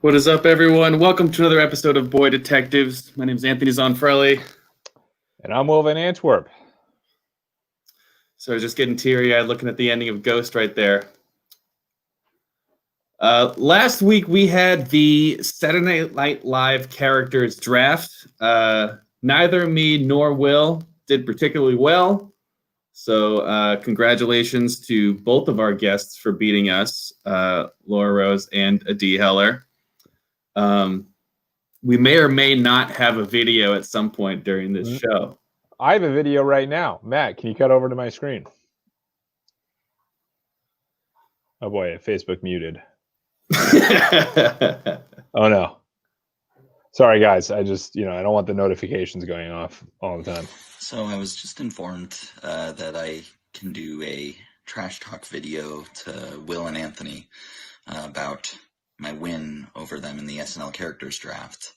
What is up, everyone? Welcome to another episode of Boy Detectives. My name is Anthony Zonfrelli. And I'm Will Van Antwerp. So I was just getting teary-eyed looking at the ending of Ghost right there. Last week, we had the Saturday Night Live characters draft. Neither me nor Will did particularly well. So congratulations to both of our guests for beating us, Laura Rose and Adi Heller. We may or may not have a video at some point during this show. I have a video right now. Matt, can you cut over to my screen? Oh boy, Facebook muted. Oh no. Sorry guys, I just, I don't want the notifications going off all the time. So I was just informed that I can do a trash talk video to Will and Anthony about my win over them in the SNL characters draft.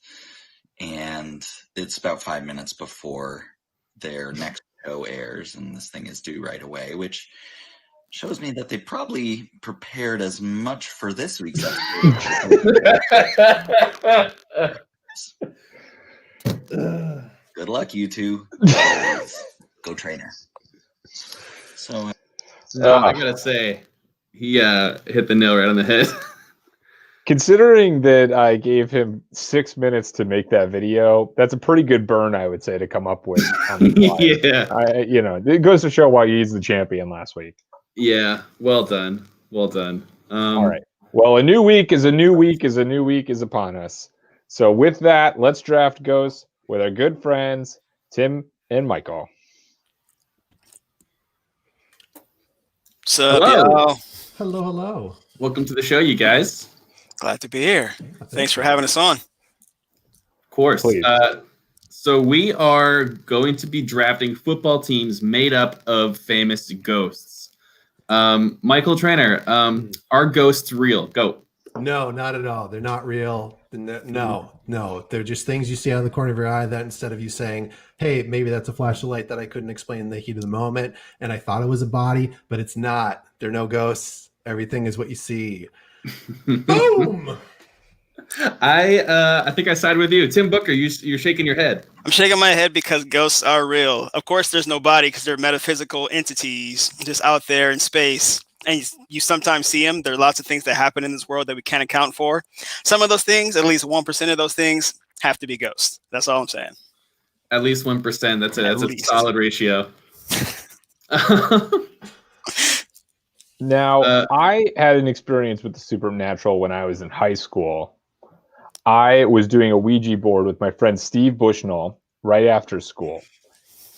And it's about 5 minutes before their next show airs, and this thing is due right away, which shows me that they probably prepared as much for this week's episode. Good luck, you two. Go trainer. So I gotta say, he hit the nail right on the head. Considering that I gave him 6 minutes to make that video, that's a pretty good burn, I would say, to come up with. On the Yeah. It goes to show why he's the champion last week. Yeah, well done. Well done. All right. Well, a new week is upon us. So with that, let's draft ghosts with our good friends Tim and Michael. What's up, Hello. y'all? Hello, hello. Welcome to the show, you guys. Glad to be here. Thanks for having us on. Of course. Please. So we are going to be drafting football teams made up of famous ghosts. Michael Trainer, are ghosts real? Go. No, not at all. They're not real. No. They're just things you see out of the corner of your eye that instead of you saying, hey, maybe that's a flash of light that I couldn't explain in the heat of the moment, and I thought it was a body, but it's not. They're no ghosts. Everything is what you see. Boom! I think I side with you. Tim Booker, you're shaking your head. I'm shaking my head because ghosts are real. Of course, there's no body because they're metaphysical entities just out there in space. And you sometimes see them. There are lots of things that happen in this world that we can't account for. Some of those things, at least 1% of those things, have to be ghosts. That's all I'm saying. At least 1%. That's a solid ratio. Now, I had an experience with the supernatural when I was in high school. I was doing a Ouija board with my friend Steve Bushnell right after school.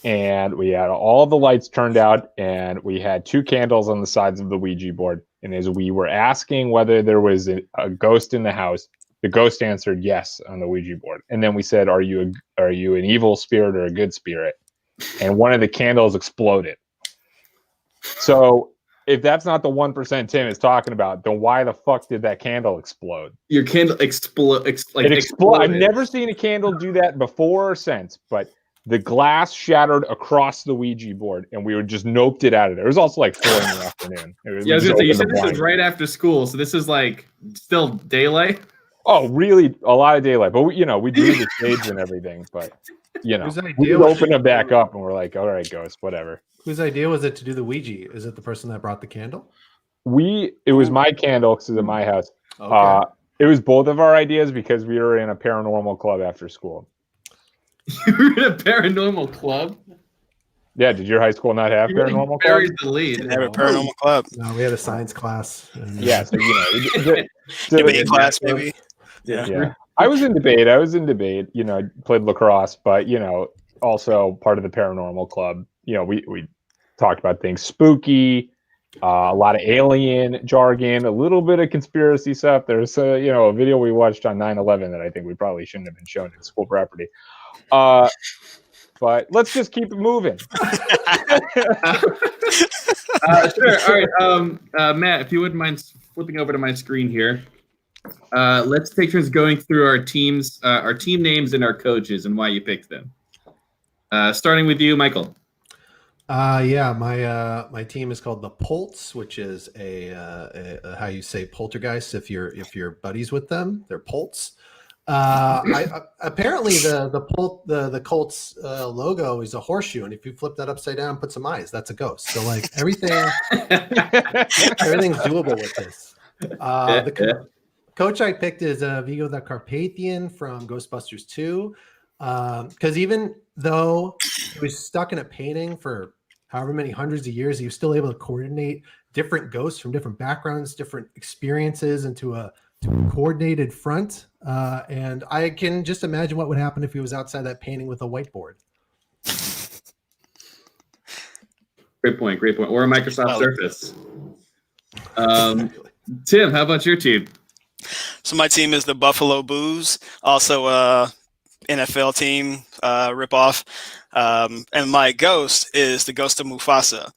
And we had all the lights turned out, and we had 2 candles on the sides of the Ouija board. And as we were asking whether there was a ghost in the house, the ghost answered yes on the Ouija board. And then we said, are you an evil spirit or a good spirit? And one of the candles exploded. So if that's not the 1% Tim is talking about, then why the fuck did that candle explode? Your candle exploded. I've never seen a candle do that before or since, but the glass shattered across the Ouija board, and we just noped it out of there. It was also like 4 in the afternoon. I was gonna say, you said this was right after school, so this is like still daylight. Oh, really? A lot of daylight, but we drew the shades and everything. But we opened it back up, and we're like, all right, ghost, whatever. Whose idea was it to do the Ouija? Is it the person that brought the candle? It was my candle because it's at my house. Okay. It was both of our ideas because we were in a paranormal club after school. You were in a paranormal club? Yeah, did your high school not have paranormal club? Buried the lead. They have a paranormal club. No, we had a science class. Yeah, so Debate class, maybe. Yeah. I was in debate. I played lacrosse, but also part of the paranormal club. We talked about things spooky, a lot of alien jargon, a little bit of conspiracy stuff. There's a video we watched on 9/11 that I think we probably shouldn't have been shown in school property. But let's just keep it moving. Sure. All right. Matt, if you wouldn't mind flipping over to my screen here. Let's take turns going through our team names and our coaches and why you picked them. Starting with you, Michael. My team is called the Polts, which is a how you say poltergeist if you're buddies with them. They're Polts. Apparently the Colts logo is a horseshoe, and if you flip that upside down and put some eyes, that's a ghost. So like everything's doable with this. The coach I picked is Vigo the Carpathian from Ghostbusters 2, because even though he was stuck in a painting for however many hundreds of years, he was still able to coordinate different ghosts from different backgrounds, different experiences into a coordinated front. And I can just imagine what would happen if he was outside that painting with a whiteboard. Great point. Or a Microsoft Surface. Tim, how about your team? So my team is the Buffalo Booze, also a NFL team ripoff. And my ghost is the ghost of Mufasa.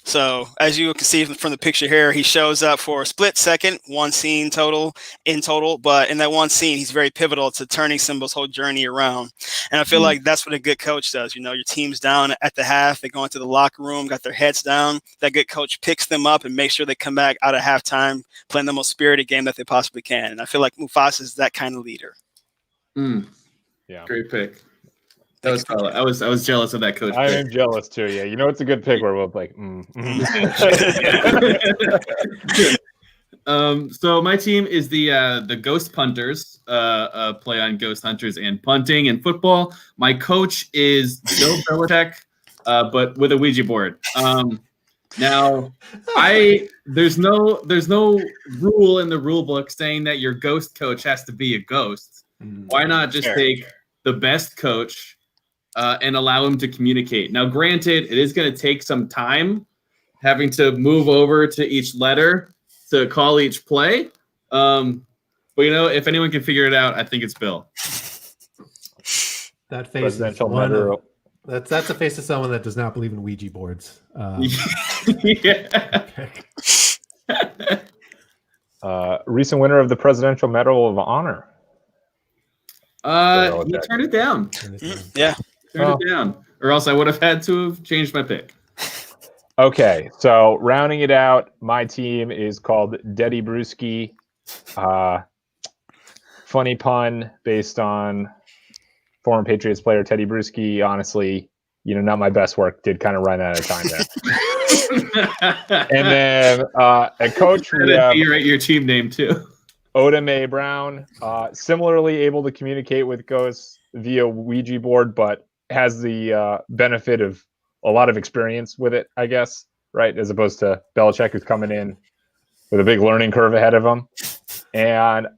So as you can see from the picture here, he shows up for a split second, one scene in total, but in that one scene, he's very pivotal to turning Simba's whole journey around. And I feel like that's what a good coach does. Your team's down at the half, they go into the locker room, got their heads down. That good coach picks them up and makes sure they come back out of halftime, playing the most spirited game that they possibly can. And I feel like Mufasa is that kind of leader. Yeah. Great pick. That was solid. I was jealous of that coach. I am jealous too. Yeah, it's a good pick. We're both like, So my team is the Ghost Punters. Play on Ghost Hunters and punting in football. My coach is Bill Belichick, but with a Ouija board. Now, there's no rule in the rule book saying that your ghost coach has to be a ghost. Why not just Fair. take the best coach and allow him to communicate? Now, granted, it is going to take some time having to move over to each letter to call each play. But if anyone can figure it out, I think it's Bill. That face is Presidential one medal. of, that's the face of someone that does not believe in Ouija boards. Yeah. Recent winner of the Presidential Medal of Honor. He turned it down. Yeah. Turned it down. Or else I would have had to have changed my pick. Okay, so rounding it out, my team is called Deddy Brewski. Funny pun based on former Patriots player Teddy Bruschi. Honestly, not my best work. Did kind of run out of time there. And then a coach, we have You write your team name too. Oda Mae Brown, similarly able to communicate with ghosts via Ouija board, but has the benefit of a lot of experience with it, I guess, right? As opposed to Belichick, who's coming in with a big learning curve ahead of him. And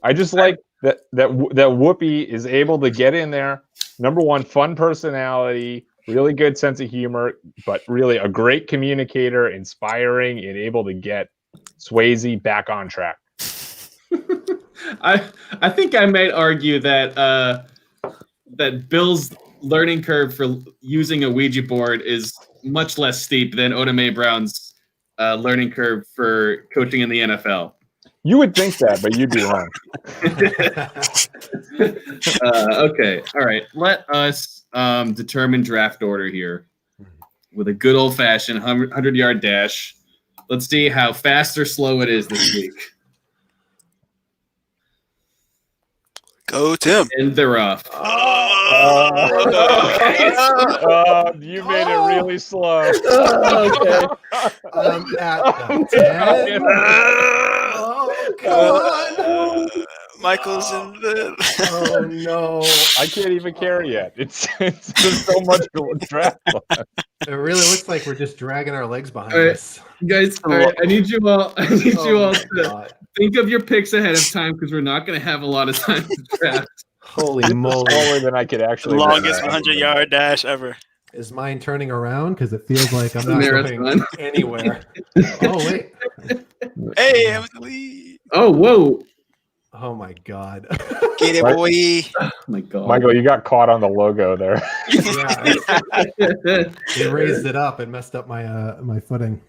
I just like that Whoopi is able to get in there. Number one, fun personality, really good sense of humor, but really a great communicator, inspiring, and able to get Swayze back on track. I think I might argue that that Bill's learning curve for using a Ouija board is much less steep than Oda Mae Brown's learning curve for coaching in the NFL. You would think that, but you'd be wrong. Okay. All right. Let us determine draft order here with a good old-fashioned 100-yard dash. Let's see how fast or slow it is this week. Go, Tim. And they're off. You made it really slow. Okay. At the 10. Oh, come on. Michael's in the. Oh, no. I can't even carry yet. It's there's so much draft left. It really looks like we're just dragging our legs behind All right. us. Guys, all right, I need you all to God. think of your picks ahead of time because we're not going to have a lot of time to draft. Holy moly. Slower than I could actually. Longest 100-yard dash ever. Is mine turning around? Because it feels like I'm not Marathon. going anywhere. Oh, wait. Hey, I'm in the lead. Oh, whoa. Oh, my God. Get it, boy. Oh, my God. Michael, you got caught on the logo there. Yeah, they raised it up and messed up my my footing.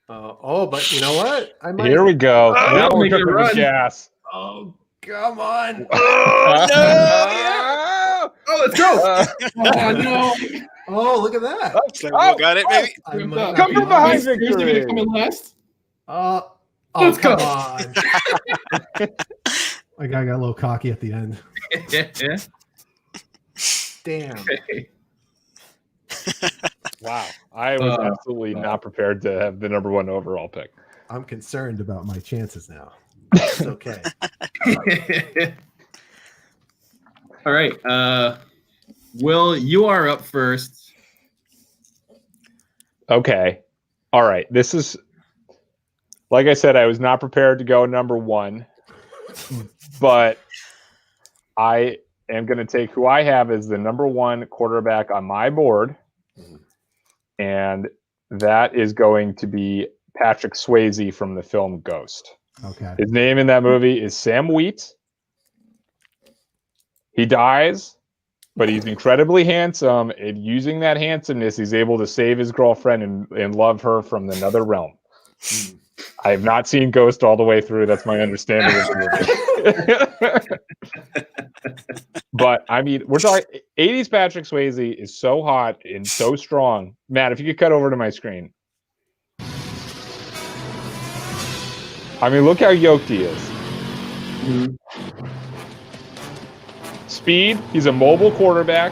But you know what? I might. Here we go. Oh, Now we're make it cooking run. with gas. Oh, come on. Oh, let's go. Oh, no. Oh, look at that. So got it, baby. I might not Come be from behind honest. victory. Come in last. Oh, Let's come go. on. My guy got a little cocky at the end. Yeah. Damn. Okay. Wow. I was absolutely not prepared to have the number one overall pick. I'm concerned about my chances now. It's okay. All right. Will, you are up first. Okay. All right. This is, like I said, I was not prepared to go number one, but I am going to take who I have as the number one quarterback on my board, and that is going to be Patrick Swayze from the film Ghost. Okay. His name in that movie is Sam Wheat. He dies, but he's incredibly handsome, and using that handsomeness, he's able to save his girlfriend and love her from another realm. I have not seen Ghost all the way through. That's my understanding of the movie. But, I mean, we're talking 80s Patrick Swayze is so hot and so strong. Matt, if you could cut over to my screen. I mean, look how yoked he is. Mhm. Speed. He's a mobile quarterback.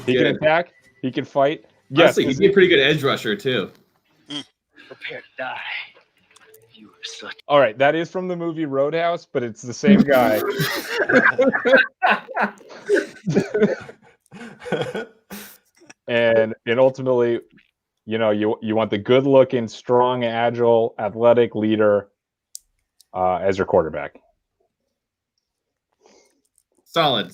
He can attack. He can fight. Yes. Honestly, he'd be a pretty good edge rusher, too. Prepare to die. You are such. All right. That is from the movie Roadhouse, but it's the same guy. and ultimately, you want the good-looking, strong, agile, athletic leader as your quarterback. Solid.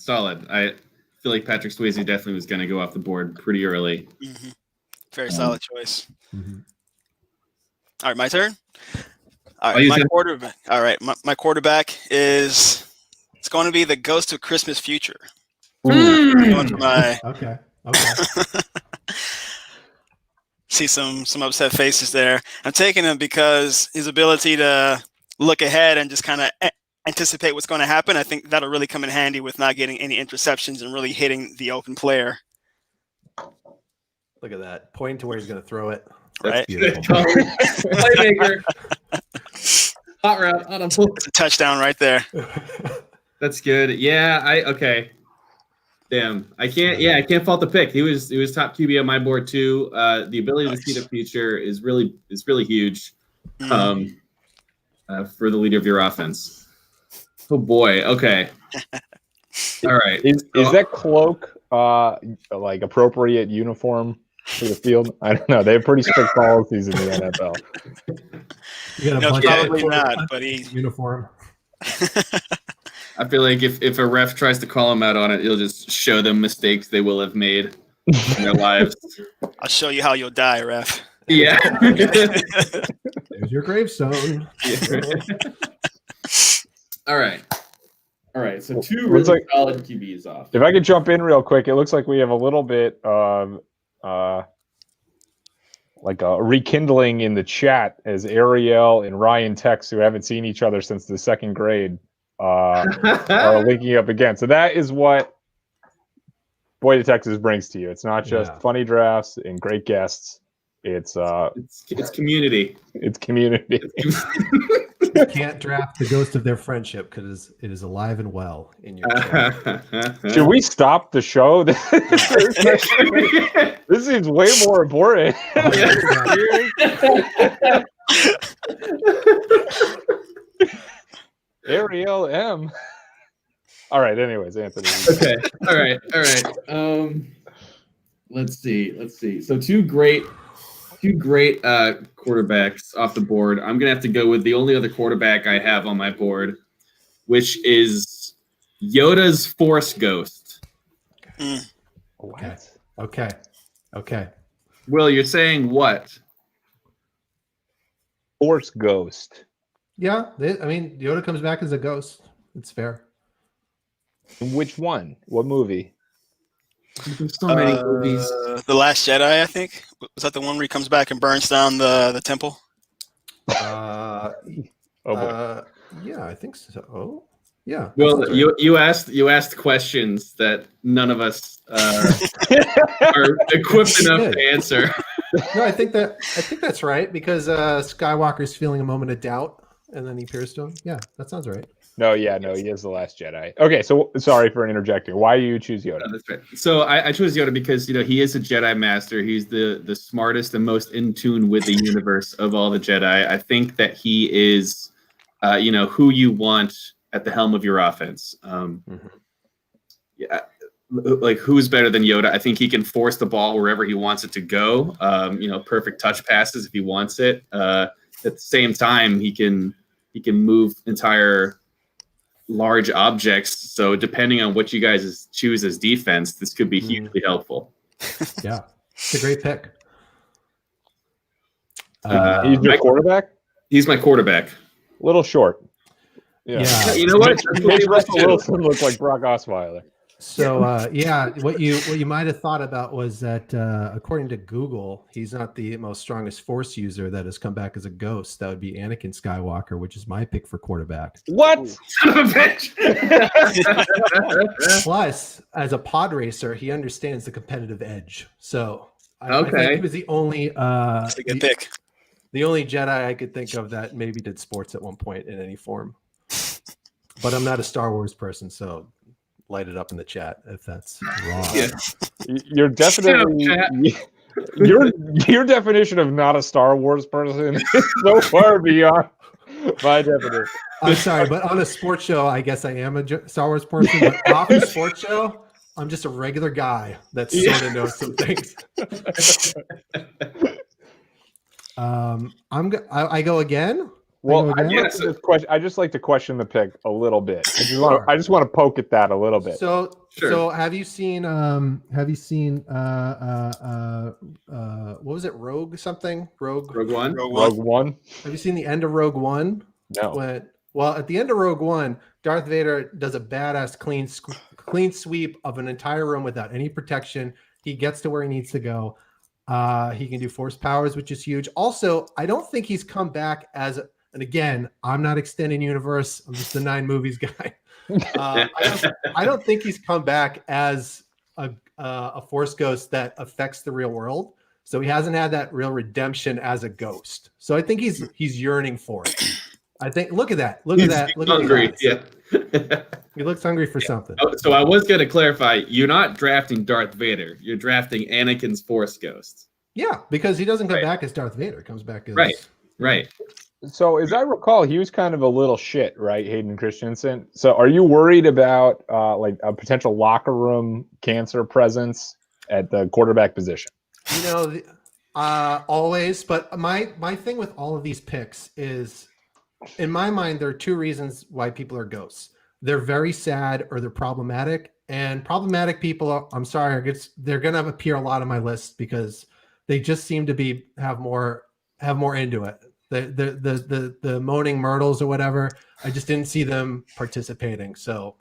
I feel like Patrick Swayze definitely was going to go off the board pretty early. Mm-hmm. Very solid choice. Mhm. All right, my turn. All Oh, right, you my said- quarterback. All right, my quarterback is. It's going to be the Ghost of Christmas Future. Going for my. Okay. See some upset faces there. I'm taking him because his ability to look ahead and just kind of anticipate what's going to happen. I think that'll really come in handy with not getting any interceptions and really hitting the open player. Look at that. Pointing to where he's going to throw it. Right. Beautiful. Playmaker. Hot route. Audible. It's a touchdown right there. That's good. Yeah. Okay. Damn. I can't fault the pick. He was top QB on my board too. The ability to see the future is really huge. For the leader of your offense. Oh boy. Okay. All right. Is that cloak like appropriate uniform for the field? I don't know. They have pretty strict policies in the NFL. You got a No, bunch of probably people not, in but he. uniform. I feel like if a ref tries to call him out on it, he'll just show them mistakes they will have made in their lives. I'll show you how you'll die, ref. Yeah. There's your gravestone. All right. So two Looks really like- solid QBs off. If I could jump in real quick, it looks like we have a little bit of like a rekindling in the chat as Ariel and Ryan Tex, who haven't seen each other since the second grade, are linking up again. So that is what Boy to Texas brings to you. It's not just Yeah. funny drafts and great guests. It's It's community. it's community. You can't draft the ghost of their friendship because it is alive and well in your chat. Should we stop the show? This seems way more important. Ariel M. All right. Anyways, Anthony. Okay. All right. Let's see. So two great quarterbacks off the board. I'm gonna have to go with the only other quarterback I have on my board, which is Yoda's Force Ghost. What? Okay. Will, you're saying what? Force Ghost. Yeah, Yoda comes back as a ghost. It's fair. Which one? What movie? There's so many movies. The Last Jedi, I think. Was that the one where he comes back and burns down the temple? Uh, Oh boy. yeah, I think so. Oh, yeah. Well, that sounds right. you asked questions that none of us are equipped enough to answer. No, I think that's right because Skywalker's feeling a moment of doubt, and then he appears to him. Yeah, that sounds right. No, he is the Last Jedi. Okay, so sorry for interjecting. Why do you choose Yoda? That's right. So I chose Yoda because he is a Jedi Master. He's the smartest and most in tune with the universe of all the Jedi. I think that he is, who you want at the helm of your offense. Yeah, like who's better than Yoda? I think he can force the ball wherever he wants it to go. Perfect touch passes if he wants it. At the same time, he can move entire large objects. So depending on what you guys choose as defense, this could be hugely helpful. Yeah, it's a great pick. He's your quarterback? He's my quarterback. A little short. Yeah. You know what? Makes Russell Wilson look like Brock Osweiler. So what you might have thought about was that according to Google, he's not the most strongest Force user that has come back as a ghost. That would be Anakin Skywalker, which is my pick for quarterback. What? Son of a bitch. Plus, as a pod racer, he understands the competitive edge. So I Okay. think he was the only That's a good pick. the only Jedi I could think of that maybe did sports at one point in any form. But I'm not a Star Wars person, so light it up in the chat if that's wrong. Yeah. You're definitely your definition of not a Star Wars person is so far beyond my definition. I'm sorry, but on a sports show, I guess I am a Star Wars person. But off a sports show, I'm just a regular guy that Yeah. sort of knows some things. I go again. Well, I go again? I just like to question the pick a little bit. Sure. I just want to poke at that a little bit. So Sure. so have you seen what was it? Rogue something? Rogue. Rogue One. Rogue One? Have you seen the end of Rogue One? No. Well, at the end of Rogue One, Darth Vader does a badass clean sweep of an entire room without any protection. He gets to where he needs to go. He can do force powers, which is huge. Also, I don't think he's come back as and again, I'm not extending universe. I'm just the 9 movies guy. I don't think he's come back as a force ghost that affects the real world. So he hasn't had that real redemption as a ghost. So I think he's yearning for it. I think look at that. Look at that. Look Hungry. at his eyes. Yeah. He looks hungry for something. So I was going to clarify. You're not drafting Darth Vader. You're drafting Anakin's Force Ghost. Yeah, because he doesn't come Right. back as Darth Vader. He comes back as Right. So as I recall, he was kind of a little shit, right, Hayden Christensen? So are you worried about like a potential locker room cancer presence at the quarterback position? You know, always. But my thing with all of these picks is, in my mind, there are 2 reasons why people are ghosts. They're very sad or they're problematic. And problematic people, I'm sorry, they're going to appear a lot on my list because they just seem to have more into it. The moaning myrtles or whatever, I just didn't see them participating. So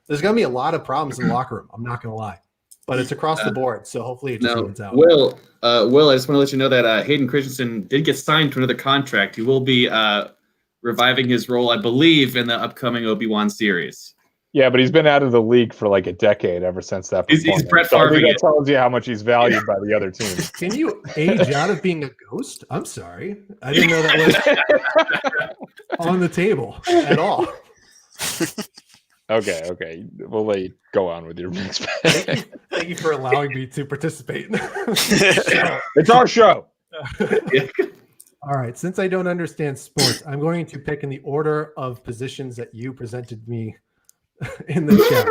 there's going to be a lot of problems in the locker room. I'm not going to lie, but it's across the board. So hopefully it just evens out. Will, I just want to let you know that Hayden Christensen did get signed to another contract. He will be reviving his role, I believe, in the upcoming Obi-Wan series. Yeah, but he's been out of the league for like a decade ever since that. He's performance. Brett So I think Favre. that tells you how much he's valued by the other team. Can you age out of being a ghost? I'm sorry. I didn't know that was on the table at all. Okay. We'll let you go on with your next pick. Thank you for allowing me to participate. It's our show. All right. Since I don't understand sports, I'm going to pick in the order of positions that you presented me in the chat.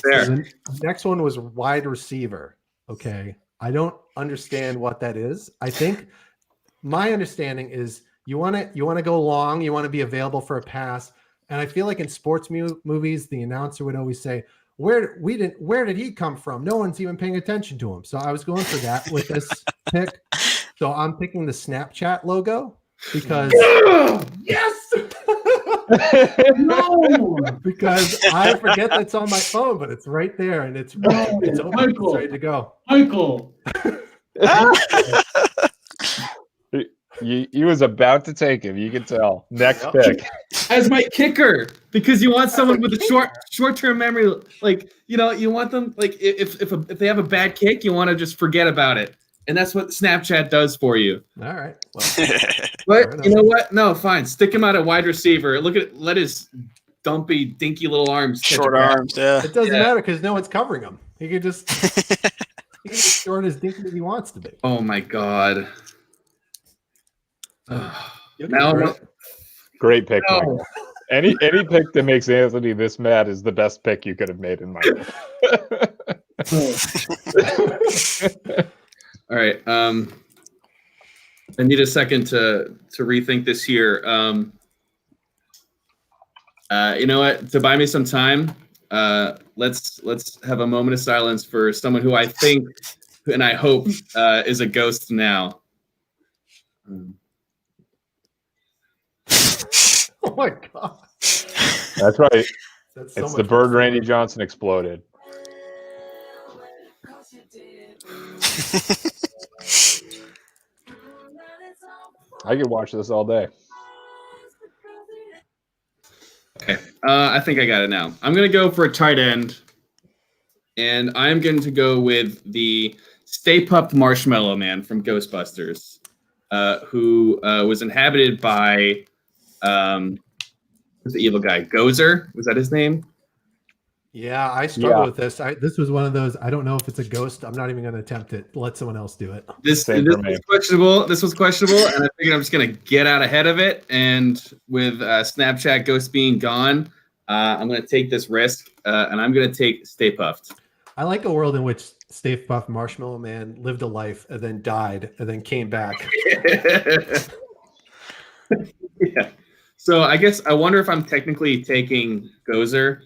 There. The next one was wide receiver. Okay. I don't understand what that is. I think my understanding is you want to go long, you want to be available for a pass. And I feel like in sports movies, the announcer would always say, where did he come from? No one's even paying attention to him. So I was going for that with this pick. So I'm picking the Snapchat logo because yes. No, because I forget that's on my phone, but it's right there and it's open, it's ready to go. Michael. He was about to take him. You can tell. Next pick. As my kicker, because you want someone with a short-term memory. Like, you want them, like, if they have a bad kick, you want to just forget about it. And that's what Snapchat does for you. All right. But you know what? No, fine. Stick him out at wide receiver. Let his dumpy, dinky little arms. catch Short a pass. arms, yeah. It doesn't matter because no one's covering him. He can just short as dinky as he wants to be. Oh my God. You'll get Now through I'm- it. Great pick. No. Michael. Any pick that makes Anthony this mad is the best pick you could have made in my life. All right. I need a second to rethink this here. You know what? To buy me some time, let's have a moment of silence for someone who I think and I hope is a ghost now. Oh my god. That's right. That's so It's much the bird fun. Randy Johnson exploded. I could watch this all day. Okay. I think I got it now. I'm going to go for a tight end. And I'm going to go with the Stay Puft Marshmallow Man from Ghostbusters, who was inhabited by, who's the evil guy? Gozer? Was that his name? Yeah, I struggle Yeah. with this. This was one of those. I don't know if it's a ghost. I'm not even going to attempt it. Let someone else do it. This Same for me. was questionable. This was questionable, and I figured I'm just going to get out ahead of it. And with Snapchat Ghost being gone, I'm going to take this risk, and I'm going to take Stay Puffed. I like a world in which Stay Puft Marshmallow Man lived a life and then died and then came back. Yeah. So I guess I wonder if I'm technically taking Gozer.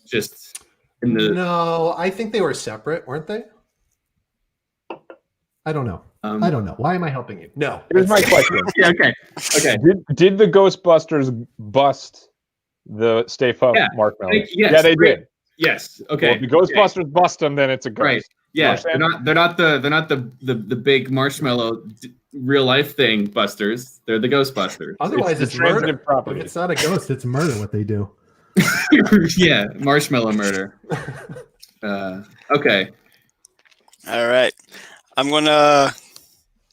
Just in the No, I think they were separate, weren't they? I don't know. I don't know. Why am I helping you? No. Here's my question. Yeah. Okay. Okay. Did the Ghostbusters bust the Stay Puft Yeah, Marshmallow? yes, Yeah, they great. did. Yes. Well, Okay. if the Ghostbusters bust them, then it's a ghost. Right. Yeah. Understand? They're not the big marshmallow real life thing busters. They're the Ghostbusters. Otherwise, It's it's the murder. transitive property. If it's not a ghost, it's murder. What they do. Yeah. Marshmallow murder. Okay. All right. I'm going to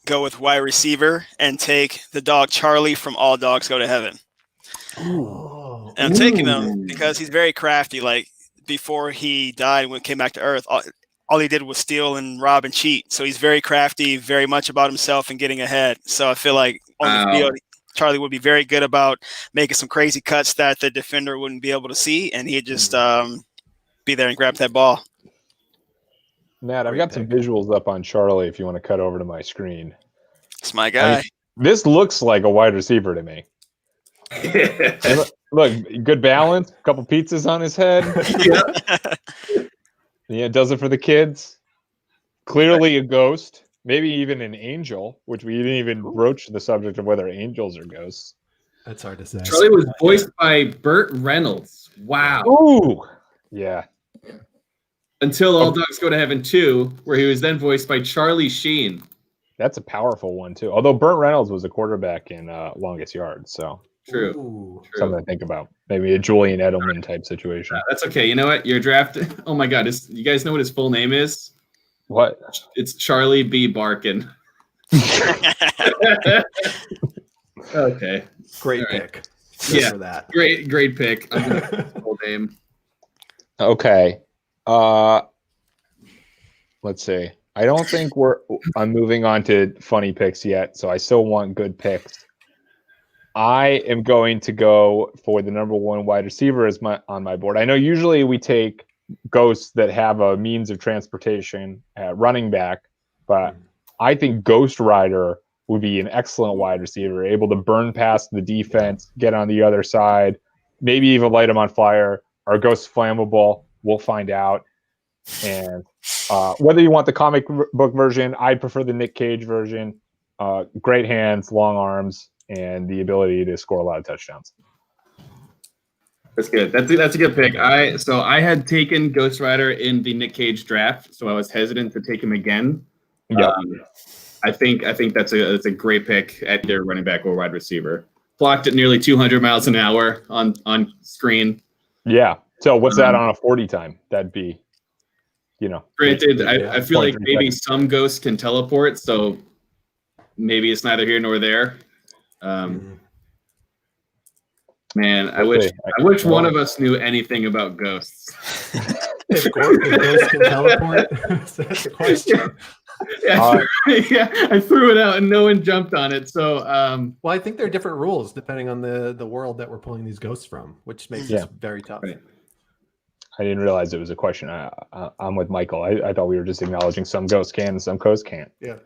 go with wide receiver and take the dog Charlie from All Dogs Go to Heaven. Oh, And I'm taking him Ooh. because he's very crafty. Like before he died, when he came back to Earth, all he did was steal and rob and cheat. So he's very crafty, very much about himself and getting ahead. So I feel like on Wow. the field, Charlie would be very good about making some crazy cuts that the defender wouldn't be able to see, and he'd just be there and grab that ball. Matt, I've got some visuals up on Charlie if you want to cut over to my screen. It's my guy. This looks like a wide receiver to me. Look, good balance, a couple pizzas on his head. Yeah, does it for the kids. Clearly a ghost, maybe even an angel, which we didn't even broach the subject of whether angels are ghosts. that's hard to say. Charlie was voiced by Burt Reynolds. Wow. Ooh, yeah. Until All Dogs Go to Heaven 2, where he was then voiced by Charlie Sheen. That's a powerful one too. Although Burt Reynolds was a quarterback in Longest Yard, so True. Ooh. something to think about. Maybe a Julian Edelman type situation. That's okay. You know what? You're drafted. Oh my God. You guys know what his full name is? What? It's Charlie B. Barkin. Okay. Great All right. pick. Just Yeah. for that. Great pick. I'm going to full name. Okay. Let's see. I don't think I'm moving on to funny picks yet, so I still want good picks. I am going to go for the number one wide receiver on my board. I know usually we take ghosts that have a means of transportation at running back, but I think Ghost Rider would be an excellent wide receiver, able to burn past the defense, get on the other side, maybe even light them on fire. Are ghosts flammable? We'll find out. And whether you want the comic book version, I prefer the Nick Cage version. Great hands, long arms, and the ability to score a lot of touchdowns. That's good. That's a good pick. I had taken Ghost Rider in the Nick Cage draft, so I was hesitant to take him again. Yep. I think that's a great pick at their running back or wide receiver. Clocked at nearly 200 miles an hour on screen. Yeah. So what's that on a 40 time? That'd be, Granted, I feel like 0.3 maybe seconds. some ghosts can teleport, so maybe it's neither here nor there. Man, I wish one of us knew anything about ghosts. If ghosts can teleport, that's the question. Yeah, I threw it out and no one jumped on it. So, Well, I think there are different rules depending on the world that we're pulling these ghosts from, which makes it very tough. Right. I didn't realize it was a question. I'm with Michael. I thought we were just acknowledging some ghosts can and some ghosts can't. Yeah,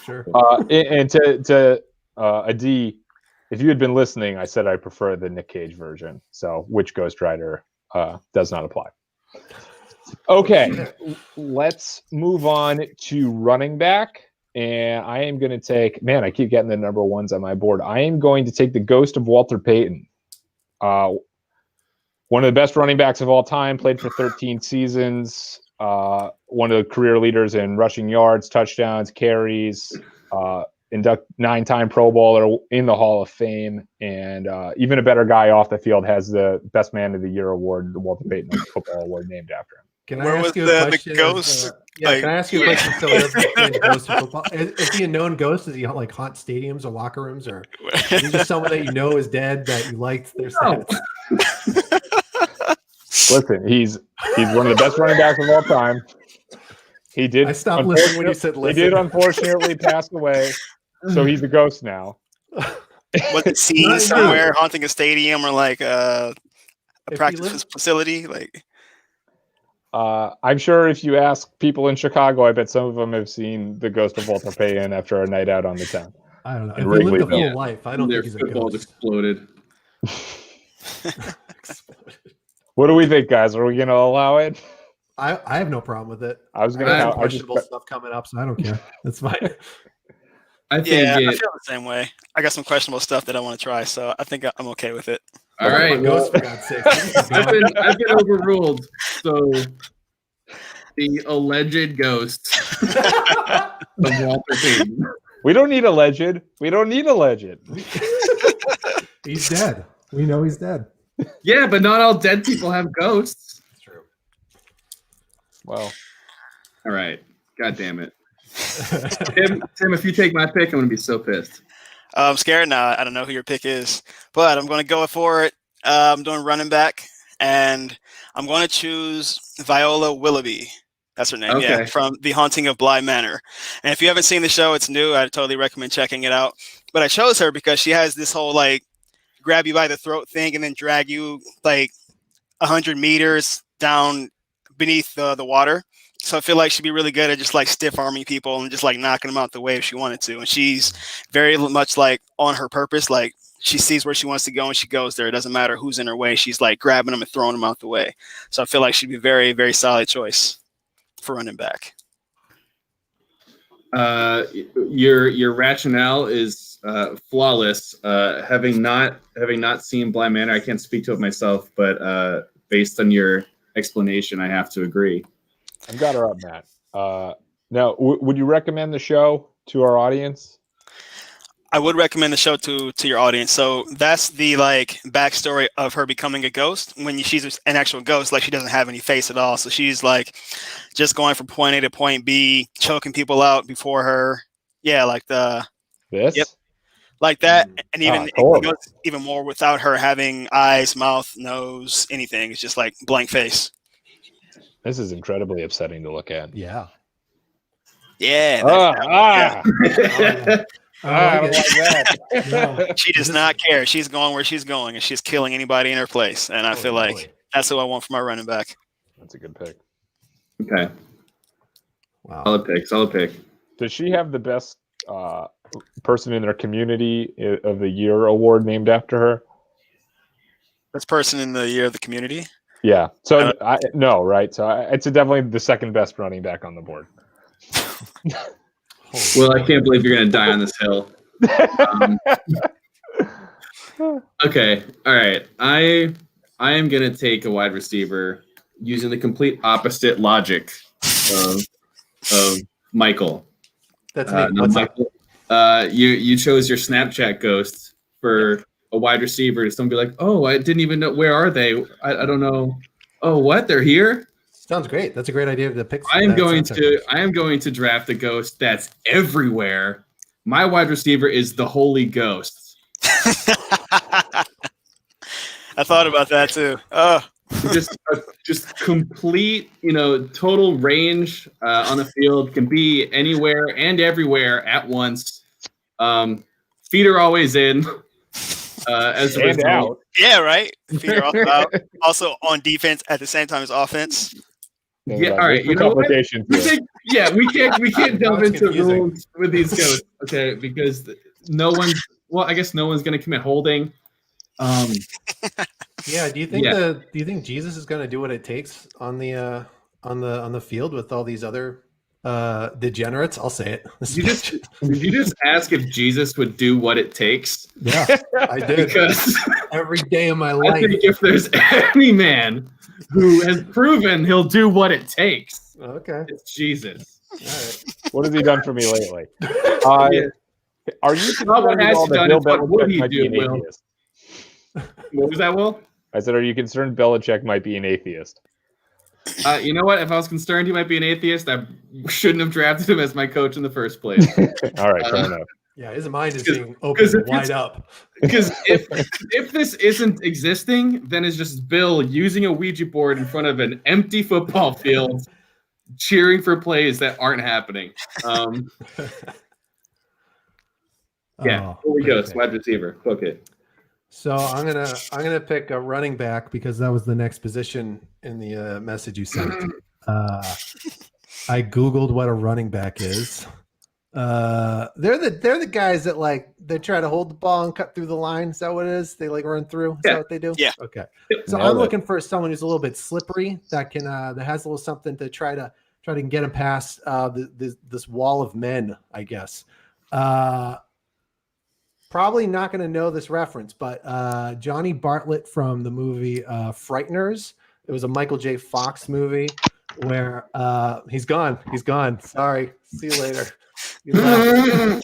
sure. And to Adi, if you had been listening, I said I prefer the Nick Cage version. So which Ghost Rider does not apply. Okay, let's move on to running back. And I am going to take, man, I keep getting the number ones on my board. I am going to take the ghost of Walter Payton. One of the best running backs of all time, played for 13 seasons. One of the career leaders in rushing yards, touchdowns, carries, 9-time Pro Bowler, in the Hall of Fame, and even a better guy off the field has the Best Man of the Year award, the Walter Payton Football Award, named after him. Can Where I was ask you the a question? ghost? Can I ask you a question? So it doesn't mean ghost of football. Is he a known ghost? Does he like haunt stadiums or locker rooms, or is he just someone that you know is dead that you liked their stats? Listen, he's one of the best running backs of all time. He did. I stopped listening when you said He listen. did unfortunately pass away, so he's a ghost now. Was it seen somewhere haunting a stadium or like a If you practice live- facility? Like, I'm sure if you ask people in Chicago, I bet some of them have seen the ghost of Walter Payton after a night out on the town. I don't know. in If you lived a Wrigleyville. full Yeah. life, I don't Their think he's a footballs ghost. exploded. What do we think, guys? Are we going to allow it? I have no problem with it. I was I going got some to. questionable stuff coming up, so I don't care. That's fine. I think yeah, I it. feel the same way. I got some questionable stuff that I want to try, so I think I'm okay with it. All right. Fucking ghost, for God's sake. I've been overruled. So the alleged ghost of Walter Payton. We don't need a legend. We don't need a legend. He's dead. We know he's dead. Yeah, but not all dead people have ghosts. That's true. Well, All right. God damn it. Tim, if you take my pick, I'm gonna be so pissed. I'm scared now. I don't know who your pick is, but I'm going to go for it. I'm doing running back, and I'm going to choose Viola Willoughby. That's her name, yeah, Okay. from The Haunting of Bly Manor. And if you haven't seen the show, it's new. I totally recommend checking it out. But I chose her because she has this whole like grab you by the throat thing and then drag you like 100 meters down beneath the water. So I feel like she'd be really good at just like stiff arming people and just like knocking them out the way if she wanted to. And she's very much like on her purpose. Like she sees where she wants to go and she goes there. It doesn't matter who's in her way. She's like grabbing them and throwing them out the way. So I feel like she'd be a very, very solid choice for running back. Your rationale is flawless. Having not seen Bly Manor, I can't speak to it myself, but based on your explanation, I have to agree. I've got her up, Matt. Now, would you recommend the show to our audience? I would recommend the show to your audience. So that's the like backstory of her becoming a ghost. When she's an actual ghost, like she doesn't have any face at all. So she's like just going from point A to point B, choking people out before her. Yeah, like This? Yep. Like that, and even it horrible. goes even more without her having eyes, mouth, nose, anything. It's just like blank face. This is incredibly upsetting to look at. Yeah. Yeah, I I don't like like it. that. No. she does not care. She's going where she's going, and she's killing anybody in her place. And I feel like boy. that's who I want for my running back. That's a good pick. Okay, Wow. solid pick. Does she have the best person in their community of the year award named after her? Best person in the year of the community. Yeah. So no, right? So it's definitely the second best running back on the board. Well, I can't believe you're gonna die on this hill. Okay, all right. I am gonna take a wide receiver using the complete opposite logic of Michael. That's me. No, What's up? Michael, you chose your Snapchat ghost for a wide receiver. Someone be like, "Oh, I didn't even know. Where are they? I don't know. Oh, what? They're here." Sounds great. That's a great idea to pick. I am going that to draft a ghost that's everywhere. My wide receiver is the Holy Ghost. I thought about that too. Oh, just complete, total range on the field, can be anywhere and everywhere at once. Feet are always in. As a And result. out. yeah, right. Figure out. Also on defense at the same time as offense. Yeah, all right. There's You know what? complications here. We can't delve Now it's into confusing. rules with these ghosts, okay? Because no one's. Well, I guess no one's going to commit holding. Yeah. Do you think Yeah. do you think Jesus is going to do what it takes on the field with all these other degenerates? I'll say it. Did you just ask if Jesus would do what it takes? Yeah, I did Because every day of my I life. think if there's any man who has proven he'll do what it takes, Okay. it's Jesus. All right. What has he done for me lately? Yeah. Are you Not what concerned at has all he that done, Bill it's what would Belichick he might be do, an Will? atheist? What was that, Will? I said, are you concerned Belichick might be an atheist? You know what? If I was concerned he might be an atheist, I shouldn't have drafted him as my coach in the first place. All right, fair enough. Yeah, his mind is 'Cause- being 'cause open if wide it's- up. Because if this isn't existing, then it's just Bill using a Ouija board in front of an empty football field, cheering for plays that aren't happening. Yeah, Oh, here we go. okay. Wide receiver. Book it. So I'm gonna pick a running back because that was the next position in the message you sent. I googled what a running back is. They're the guys that like they try to hold the ball and cut through the line. Is that what it is? They like run through. Is Yeah. that what they do? Yeah. Okay. So Nailed I'm it. looking for someone who's a little bit slippery that can that has a little something to try to get him past this wall of men, I guess. Probably not going to know this reference, but Johnny Bartlett from the movie Frighteners. It was a Michael J. Fox movie where he's gone. He's gone. Sorry. See you later. He left.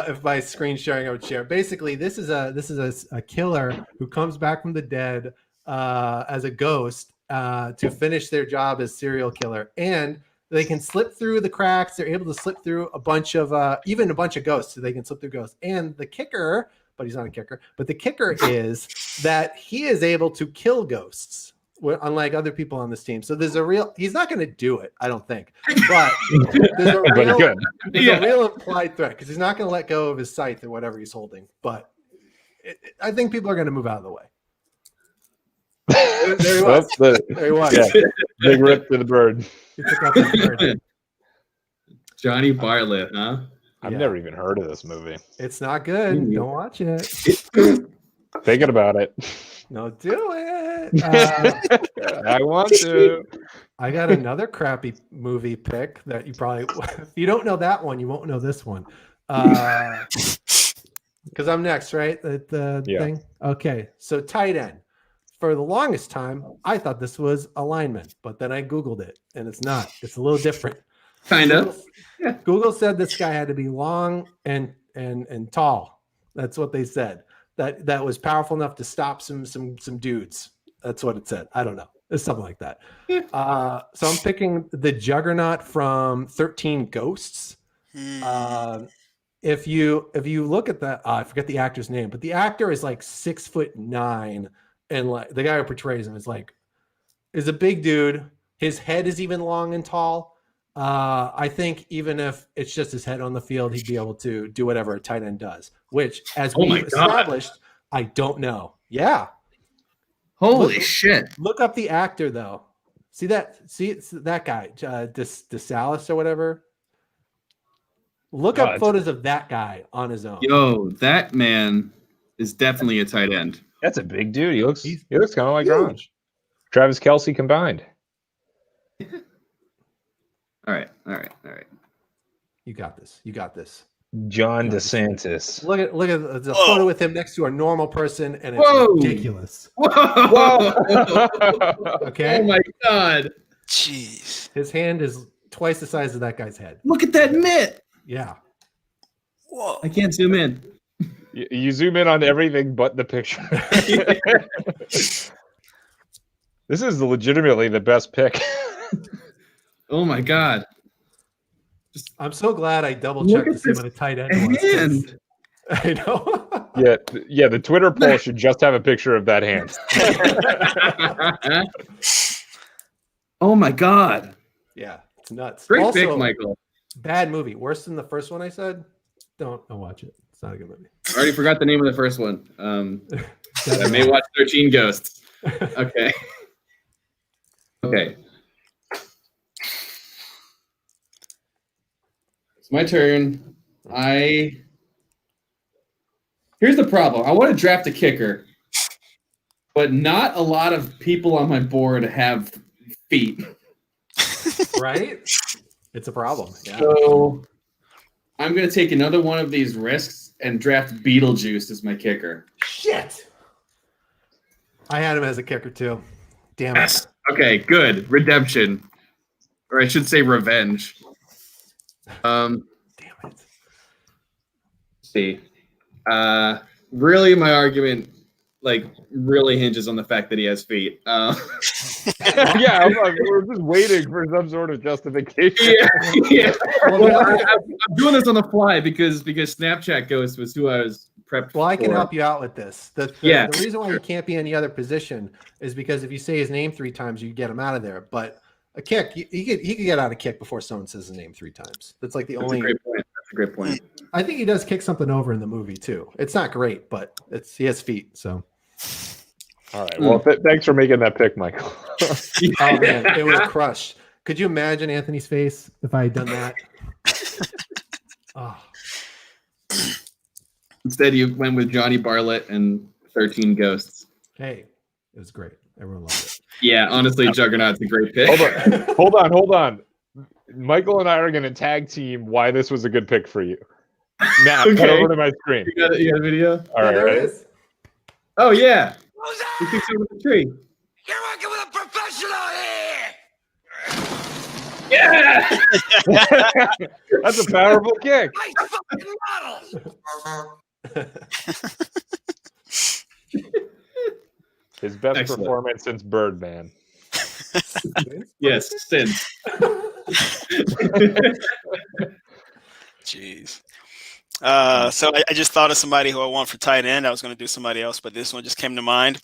If my screen sharing, I would share. Basically, this is a killer who comes back from the dead as a ghost to finish their job as serial killer, and they can slip through the cracks. They're able to slip through a bunch of even a bunch of ghosts. So they can slip through ghosts. And the kicker, but he's not a kicker. But the kicker is that he is able to kill ghosts, unlike other people on this team. So there's a real. He's not going to do it, I don't think. But there's a But real, good. there's a real implied threat because he's not going to let go of his scythe or whatever he's holding. But I think people are going to move out of the way. There he was. There he was. Yeah. Big rip to the bird. He took out the bird. Johnny Bartlett, huh? I've Yeah. never even heard of this movie. It's not good. Mm. Don't watch it. Thinking about it. No, do it. I want to. I got another crappy movie pick that you probably, if you don't know that one, you won't know this one. Because I'm next, right? The Yeah. thing. Okay, so tight end. For the longest time, I thought this was a lineman, but then I Googled it, and it's not. It's a little different. Kind of. Google said this guy had to be long and tall. That's what they said. That was powerful enough to stop some dudes. That's what it said. I don't know. It's something like that. So I'm picking the Juggernaut from 13 Ghosts. If you look at that, I forget the actor's name, but the actor is like 6'9", and like the guy who portrays him is a big dude. His head is even long and tall. I think even if it's just his head on the field, he'd be able to do whatever a tight end does. Which, as Oh my we've God. established, I don't know. Yeah, Holy Look- shit. look up the actor though. See it's that guy, DeSalis or whatever. Look up it's- photos of that guy on his own. Yo, that man is definitely a tight end. That's a big dude. He looks He's kind of like huge. Gronch. Travis Kelce combined. All right. You got this. You got this. John DeSantis. Look at the Whoa. photo with him next to a normal person, and it's Whoa. ridiculous. Whoa! Okay, Oh my god. Jeez. his hand is twice the size of that guy's head. Look at that mitt. Yeah, Whoa. I can't zoom in. You zoom in on everything but the picture. This is legitimately the best pick. Oh my god. I'm so glad I double Look checked at to see this what a tight end was. 'cause hand. I know. Yeah. The Twitter poll should just have a picture of that hand. Oh my god. Yeah, it's nuts. Great Also, pick, Michael. bad movie. Worse than the first one I said. Don't watch it. It's not a good movie. I already forgot the name of the first one. I may watch 13 Ghosts. Okay. Okay. It's my turn. Here's the problem. I want to draft a kicker, but not a lot of people on my board have feet. Right? It's a problem. Yeah. So I'm going to take another one of these risks and draft Beetlejuice as my kicker. Shit. I had him as a kicker too. Damn it. Yes. Okay, good. Redemption. Or I should say revenge. Damn it. Let's see. Really my argument really hinges on the fact that he has feet. Yeah, we're just waiting for some sort of justification. yeah. Well, I'm doing this on the fly because Snapchat Ghost was who I was prepped Well, I can for. help you out with this. The reason why you can't be any other position is because if you say his name 3 times, you get him out of there. But a kick, he could get out a kick before someone says his name 3 times. That's like the That's only. a great point. a great point. I think he does kick something over in the movie too. It's not great, but he has feet. So, All right. Well, thanks for making that pick, Michael. oh man, it was crushed. Could you imagine Anthony's face if I had done that? Oh. Instead, you went with Johnny Bartlett and 13 Ghosts. Hey, it was great. Everyone loved it. Yeah, honestly, Juggernaut's a great pick. Hold on. Michael and I are going to tag team why this was a good pick for you. Now, Okay. cut over to my screen. You got a video? All right. There it Ready? is. Oh, yeah. Who's He that? kicks over the tree. You're working with a professional here. Yeah! That's a powerful kick. Nice fucking model. His best Excellent. performance since Birdman. Yes, Sin. Jeez. So I just thought of somebody who I want for tight end. I was going to do somebody else, but this one just came to mind.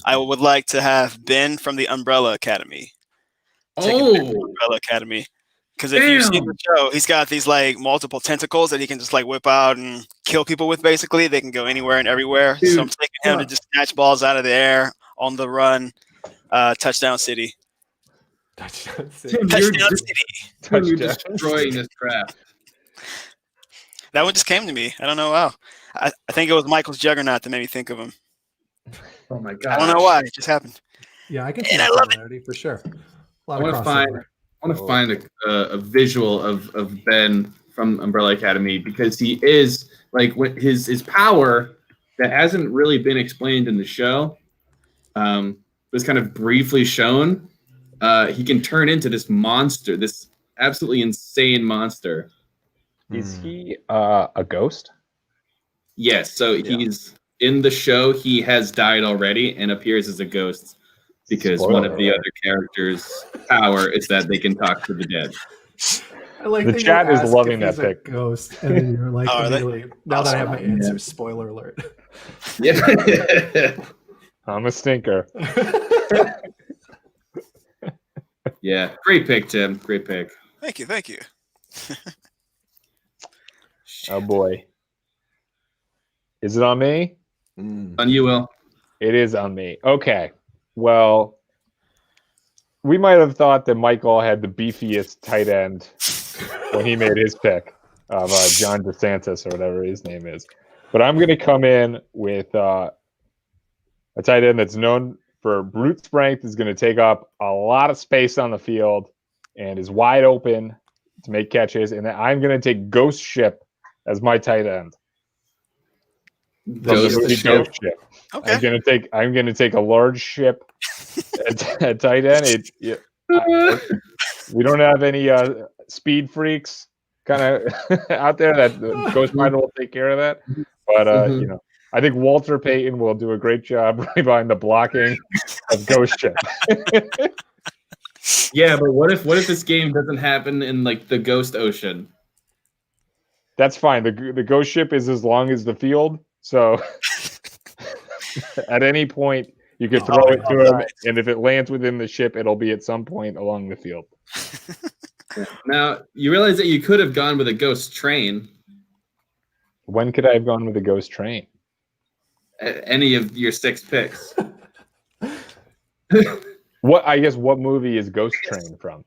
I would like to have Ben from the Umbrella Academy. Taking Ben from Oh, Umbrella Academy. Because if you've seen the show, he's got these like multiple tentacles that he can just like whip out and kill people with. Basically, they can go anywhere and everywhere. Dude, so I'm taking him to just snatch balls out of the air on the run. Touchdown City. Touchdown City. Tim, Touchdown City. you're Touchdown. destroying this draft. That one just came to me. I don't know how. I think it was Michael's Juggernaut that made me think of him. Oh, my I God. don't know why. It just happened. Yeah, I can see And I that love it. similarity for sure. A I lot want of to find. crossover. I want to find a visual of Ben from Umbrella Academy because he is like his power that hasn't really been explained in the show. Was kind of briefly shown. He can turn into this monster, this absolutely insane monster. Is he a ghost? Yes, so he's in the show. He has died already and appears as a ghost because one of the Spoiler. other characters' power is that they can talk to the dead. I like The that you chat is asked loving if that he's a pick. Ghost, and then you're like, Oh, are they? immediately, now that I have my answer, spoiler alert. Yeah. I'm a stinker. Yeah, great pick, Tim. Great pick. Thank you. Thank you. Oh boy. Is it on me? On you, Will. It is on me. Okay. Well, we might have thought that Michael had the beefiest tight end when he made his pick of John DeSantis or whatever his name is. But I'm going to come in with a tight end that's known for brute strength, is going to take up a lot of space on the field and is wide open to make catches. And then I'm going to take Ghost Ship as my tight end. From the Ghost movie Ship. Ghost Ship. Okay. I'm gonna take a large ship at tight end. We don't have any speed freaks kind of out there that Ghost Rider will take care of that. But Mhm. I think Walter Payton will do a great job right behind the blocking of Ghost Ship. Yeah, but what if this game doesn't happen in like the Ghost Ocean? That's fine. The Ghost Ship is as long as the field, so at any point you could throw it to him, and if it lands within the ship, it'll be at some point along the field. Now you realize that you could have gone with a Ghost Train. When could I have gone with a Ghost Train? Any of your 6 picks. What movie is Ghost Train from?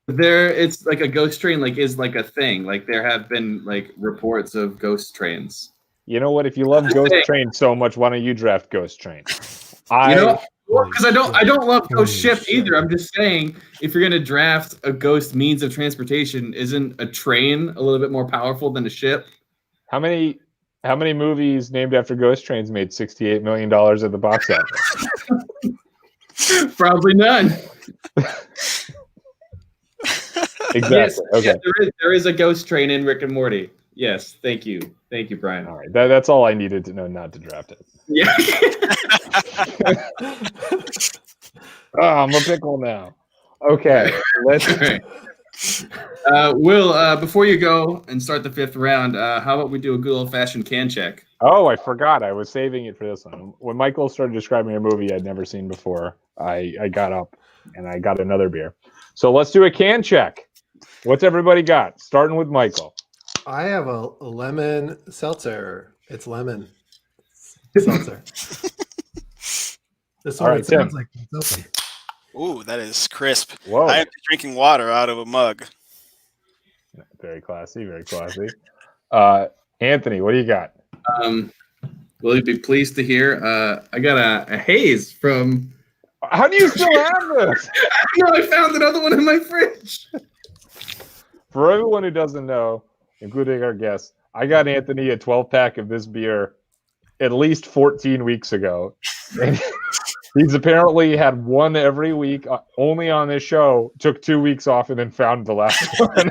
It's like a ghost train, like is like a thing. Like there have been like reports of ghost trains. You know what? If you love Ghost Train so much, why don't you draft Ghost Train? Because I don't love Holy Ghost Ship shit. either. I'm just saying, if you're gonna draft a ghost means of transportation, isn't a train a little bit more powerful than a ship? How many movies named after Ghost Trains made $68 million at the box office? Probably none. Exactly. Yes, Okay. yeah, there is a ghost train in Rick and Morty. Yes, thank you, Brian. All right. That's all I needed to know not to draft it. Yeah. Oh, I'm a pickle now. Okay. Let's. Will, before you go and start the 5th round, how about we do a good old-fashioned can check? Oh, I forgot. I was saving it for this one. When Michael started describing a movie I'd never seen before, I got up and I got another beer. So let's do a can check. What's everybody got? Starting with Michael. I have a lemon seltzer. It's lemon seltzer. This All one right, it sounds Tim. like it's open. Ooh, that is crisp. Whoa. I am drinking water out of a mug. Very classy, very classy. Anthony, what do you got? Will you be pleased to hear? I got a haze from. How do you still have this? No, I found another one in my fridge. For everyone who doesn't know, including our guests, I got Anthony a 12-pack of this beer at least 14 weeks ago. And he's apparently had one every week, only on this show, took 2 weeks off, and then found the last one.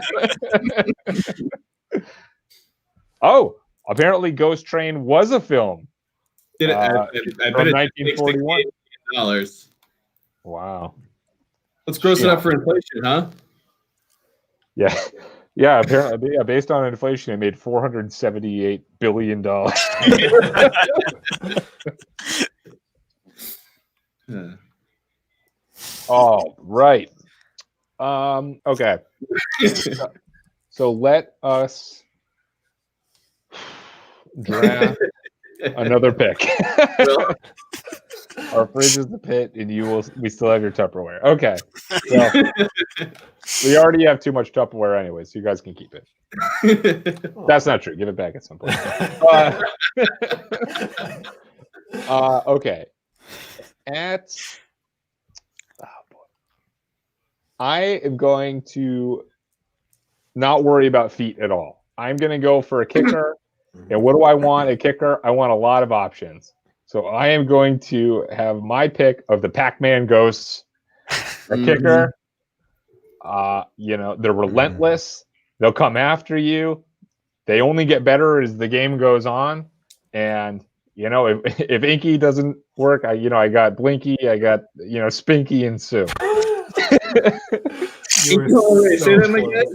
Oh, apparently Ghost Train was a film. Did it? I From bet it 1941. $68. Wow. Let's gross it up for inflation, huh? Yeah. Yeah, apparently, yeah, based on inflation, it made $478 billion. Oh, right. Okay. So let us draft another pick. Our fridge is the pit, and we still have your Tupperware. Okay. So we already have too much Tupperware anyway, so you guys can keep it. That's not true. Give it back at some point. Okay. I am going to not worry about feet at all. I'm going to go for a kicker. And what do I want? A kicker? I want a lot of options. So I am going to have my pick of the Pac-Man Ghosts. A kicker. They're relentless. They'll come after you. They only get better as the game goes on. And if Inky doesn't work, I got Blinky, I got Spinky and Sue. You were Say so them close. again.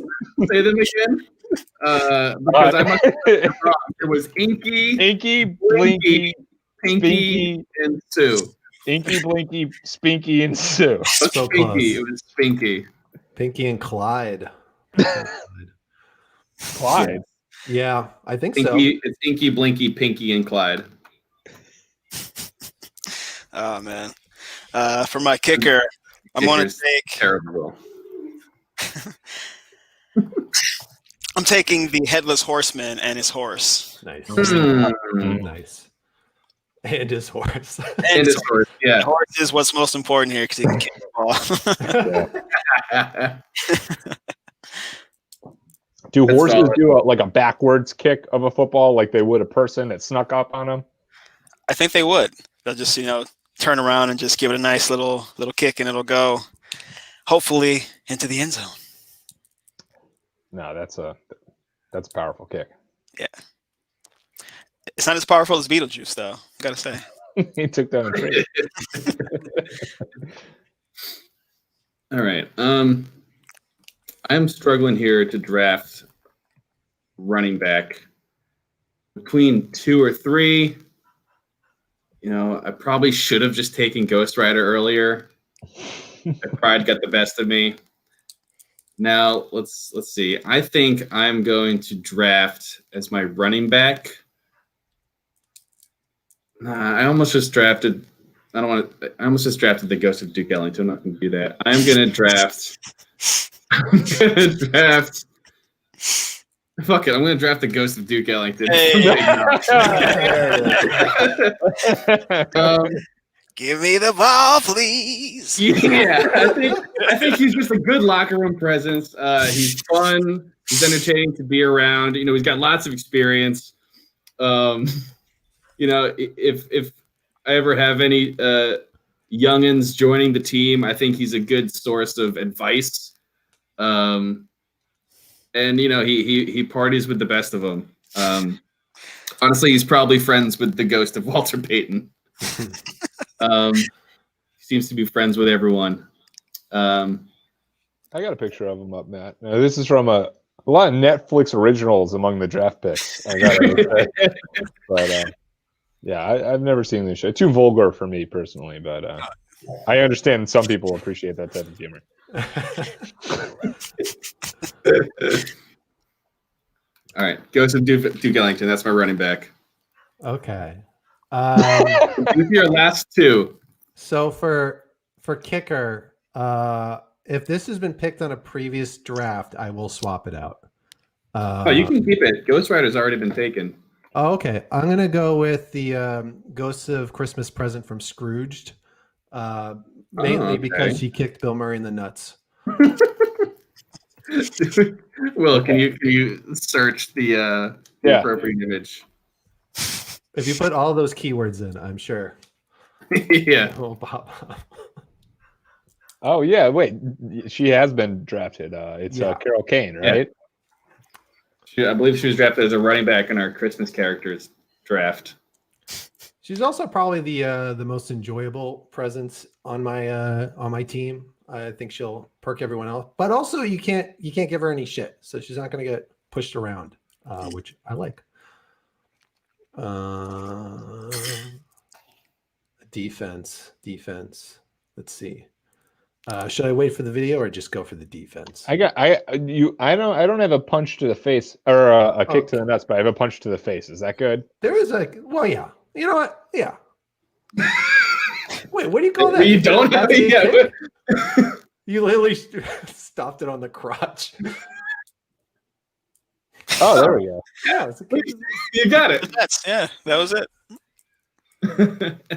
Say them again. Because I must have it wrong. It was Inky, Inky, Blinky, Pinky, Spinky, and Sue. Inky, Blinky, Spinky, and Sue. It was So Pinky. close. It was Pinky. Pinky and Clyde. Clyde. Yeah, I think so. Inky, it's Inky, Blinky, Pinky, and Clyde. Oh man. For my kicker, I'm going to Kicker's take. terrible. I'm taking the headless horseman and his horse. Nice. Hmm. Nice. And his horse. And his horse, The yeah. horse is what's most important here because he can kick the ball. Do That's horses solid. do a backwards kick of a football like they would a person that snuck up on them? I think they would. They'll just turn around and just give it a nice little kick, and it'll go, hopefully, into the end zone. No, that's a powerful kick. Yeah. It's not as powerful as Beetlejuice, though. Gotta say. He took down a tree. All right. I'm struggling here to draft running back between 2 or 3. I probably should have just taken Ghost Rider earlier. My pride got the best of me. Now let's see. I think I'm going to draft as my running back. I almost just drafted. I almost just drafted the Ghost of Duke Ellington. I'm not going to do that. I'm going to draft. Fuck it. I'm going to draft the Ghost of Duke Ellington. Hey. Give me the ball, please. Yeah, I think he's just a good locker room presence. He's fun. He's entertaining to be around. He's got lots of experience. If I ever have any youngins joining the team, I think he's a good source of advice. And he parties with the best of them. Honestly, he's probably friends with the ghost of Walter Payton. He seems to be friends with everyone. I got a picture of him up, Matt. Now, this is from a lot of Netflix originals among the draft picks. But I've never seen this show. Too vulgar for me personally, but I understand some people appreciate that type of humor. All right, Ghost of Duke Ellington. That's my running back. Okay. These are your last two. So for kicker, if this has been picked on a previous draft, I will swap it out. Oh, you can keep it. Ghost Rider's already been taken. Oh, okay. I'm gonna go with the Ghosts of Christmas Present from Scrooged, mainly because she kicked Bill Murray in the nuts. Will, can you search the appropriate image? If you put all those keywords in, I'm sure. Yeah. it will pop up. Oh yeah, wait. She has been drafted. It's Carol Kane, right? I believe she was drafted as a running back in our Christmas characters draft. She's also probably the most enjoyable presence on my team. I think she'll perk everyone else, but also you can't give her any shit, so she's not going to get pushed around, which I like. Defense. Let's see. Should I wait for the video or just go for the defense? I don't have a punch to the face or a kick to the nuts, but I have a punch to the face. Is that good? There is yeah. You know what? Yeah. Wait, what do you call that? You don't have it yet. You literally stopped it on the crotch. Oh, there we go. Yeah, it's a kick. You got it. That was it.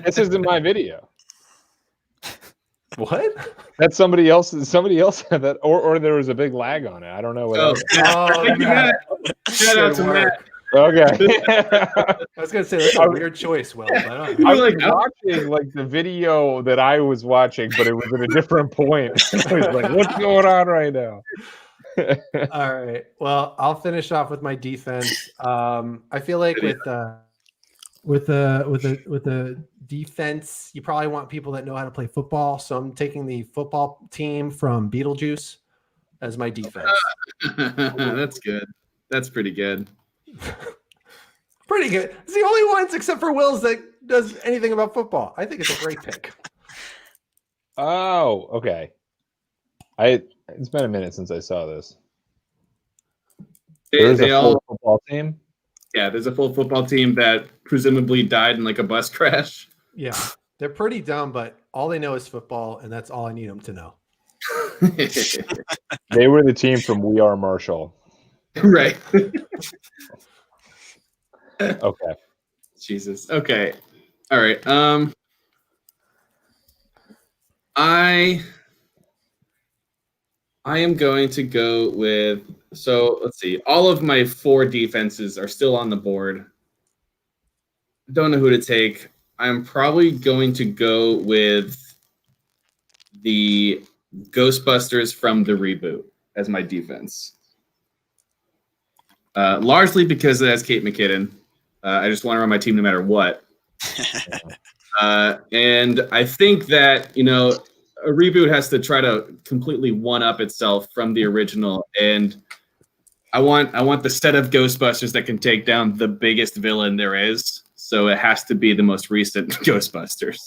This isn't my video. What? That's somebody else had that, or there was a big lag on it. I don't know what. Shout out to Matt. Okay. I was gonna say that's a weird choice, Will. But I was watching like the video that I was watching, but it was at a different point. I was like, "What's going on right now?" All right. Well, I'll finish off with my defense. I feel like with the defense, you probably want people that know how to play football. So I'm taking the football team from Beetlejuice as my defense. That's good. That's pretty good. Pretty good. It's the only ones except for Will's that does anything about football. I think it's a great pick. Oh, okay. It's been a minute since I saw this. There's a full football team. Yeah, there's a full football team that presumably died in like a bus crash. Yeah, they're pretty dumb, but all they know is football, and that's all I need them to know. They were the team from We Are Marshall. Right. Okay. Jesus. Okay. All right. I am going to go with, so let's see. All of my 4 defenses are still on the board. Don't know who to take. I'm probably going to go with the Ghostbusters from the reboot as my defense. Largely because it has Kate McKinnon. I just want her on my team no matter what. And I think that, a reboot has to try to completely one-up itself from the original. And I want the set of Ghostbusters that can take down the biggest villain there is. So it has to be the most recent Ghostbusters.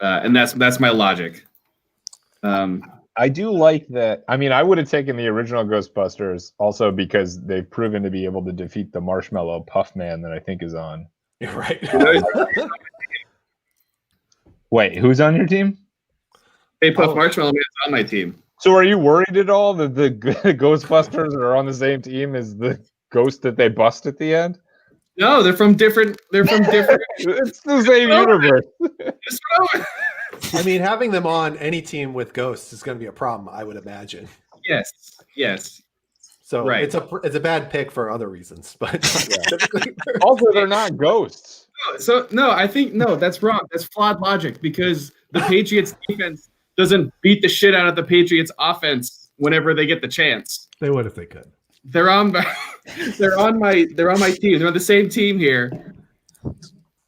And that's my logic. I do like that. I mean, I would have taken the original Ghostbusters also because they've proven to be able to defeat the Marshmallow Puff Man that I think is on. You're right. Wait, who's on your team? Hey, Puff Marshmallow Man's on my team. So are you worried at all that the Ghostbusters are on the same team as the ghost that they bust at the end? No, they're from different. It's the same universe. I mean, having them on any team with ghosts is going to be a problem, I would imagine. Yes. So right. it's a bad pick for other reasons, but also they're not ghosts. So I think that's wrong. That's flawed logic because the Patriots defense doesn't beat the shit out of the Patriots offense whenever they get the chance. They would if they could. They're on my team. They're on the same team here.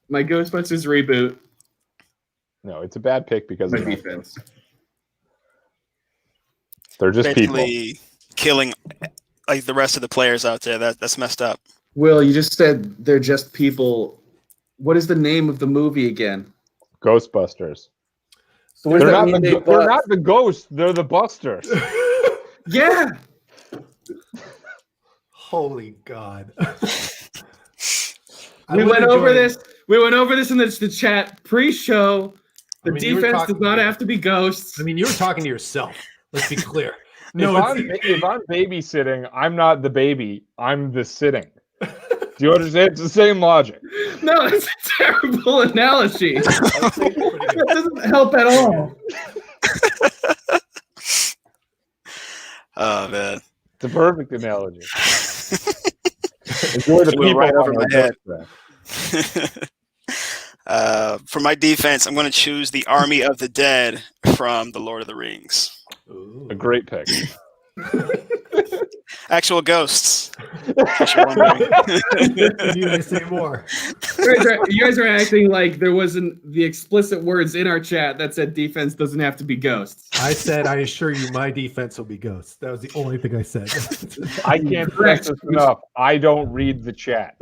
My Ghostbusters reboot. No, it's a bad pick because My of defense. They're just Basically people killing like the rest of the players out there. That's messed up. Will, you just said they're just people. What is the name of the movie again? Ghostbusters. So what does They're that not, mean they're not the ghosts. They're the busters. Yeah. Holy God. We went over this. We went over this in the chat pre-show. The you were defense talking- does not have to be ghosts. I mean, you were talking to yourself. Let's be clear. If I'm babysitting, I'm not the baby. I'm the sitting. Do you understand? It's the same logic. No, it's a terrible analogy. That doesn't help at all. Oh man. It's a perfect analogy. Enjoy the It went people right over on my our head. doorstep. For my defense, I'm going to choose the Army of the Dead from The Lord of the Rings. A great pick. Actual ghosts. If you're wondering. You guys say more. You guys are acting like there wasn't the explicit words in our chat that said defense doesn't have to be ghosts. I said, I assure you, my defense will be ghosts. That was the only thing I said. I can't stress this enough. I don't read the chat.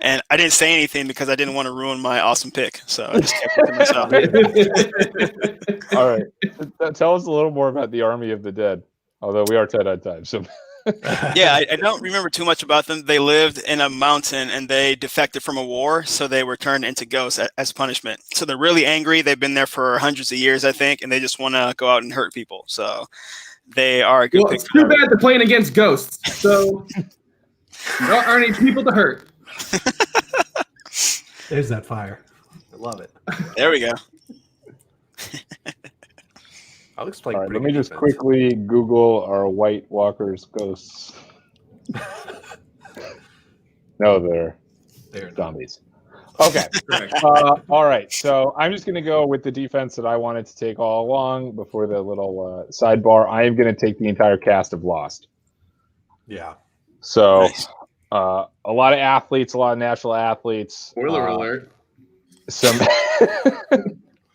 And I didn't say anything because I didn't want to ruin my awesome pick. So I just kept it to myself. All right. Tell us a little more about the Army of the Dead. Although we are tight on time. So Yeah, I don't remember too much about them. They lived in a mountain and they defected from a war, so they were turned into ghosts as punishment. So they're really angry. They've been there for hundreds of years, I think, and they just want to go out and hurt people. So they are a good Well, pick. it's too bad they're playing against ghosts. So there aren't any people to hurt. There's that fire. I love it. There we go. Alex playing. all right, let me just quickly Google our White Walkers ghosts. No, they're zombies. Okay. All right. So I'm just going to go with the defense that I wanted to take all along before the little sidebar. I am going to take the entire cast of Lost. Yeah. So Nice. a lot of athletes, a lot of national athletes. Spoiler alert. Some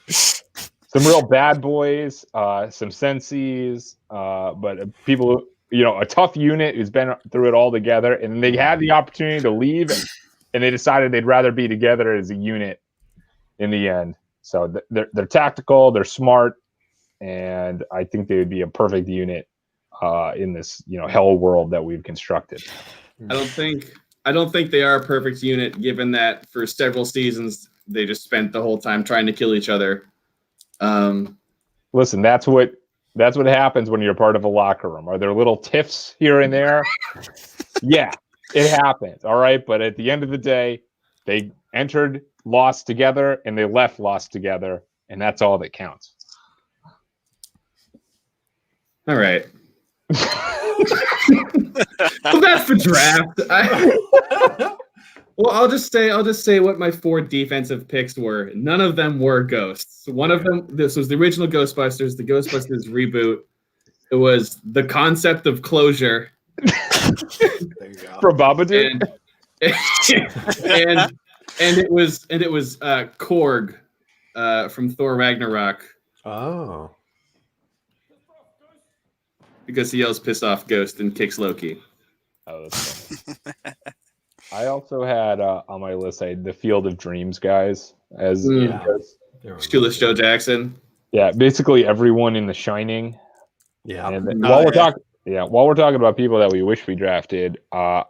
some real bad boys, some senseis, but people who, a tough unit who's been through it all together, and they had the opportunity to leave, and they decided they'd rather be together as a unit in the end. So they're tactical, they're smart, and I think they would be a perfect unit in this hell world that we've constructed. I don't think they are a perfect unit, given that for several seasons they just spent the whole time trying to kill each other. Listen, that's what happens when you're part of a locker room. Are there little tiffs here and there? Yeah, it happens. All right, but at the end of the day, they entered Lost together and they left Lost together, and that's all that counts. All right. Well, that's the draft. Well, I'll just say what my 4 defensive picks were. None of them were ghosts. One of them, this was the original Ghostbusters, the Ghostbusters reboot. It was the concept of closure. There you go. From Babadook? And it was Korg from Thor Ragnarok, Oh. because he yells "piss off Ghost" and kicks Loki. Oh, that's funny. I also had on my list the Field of Dreams guys as Yeah. Shoeless Joe Jackson. yeah, basically everyone in The Shining. Yeah. And Oh, while yeah. we're talking about people that we wish we drafted, for